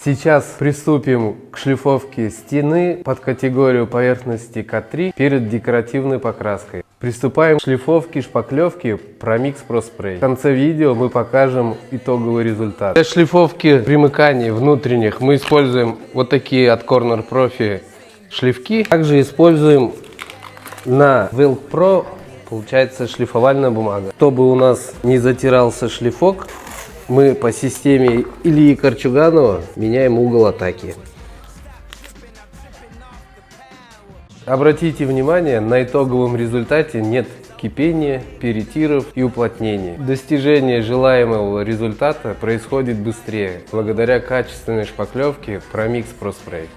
Сейчас приступим к шлифовке стены под категорию поверхности К3 перед декоративной покраской. Приступаем к шлифовке шпаклевки Promix Pro Spray. В конце видео мы покажем итоговый результат. Для шлифовки примыканий внутренних мы используем вот такие от Corner Profi шлифки. Также используем на Weld Pro, получается, шлифовальная бумага. Чтобы у нас не затирался шлифок, мы по системе Ильи Корчуганова меняем угол атаки. Обратите внимание, на итоговом результате нет кипения, перетиров и уплотнений. Достижение желаемого результата происходит быстрее, благодаря качественной шпаклевке Promix Pro Spray.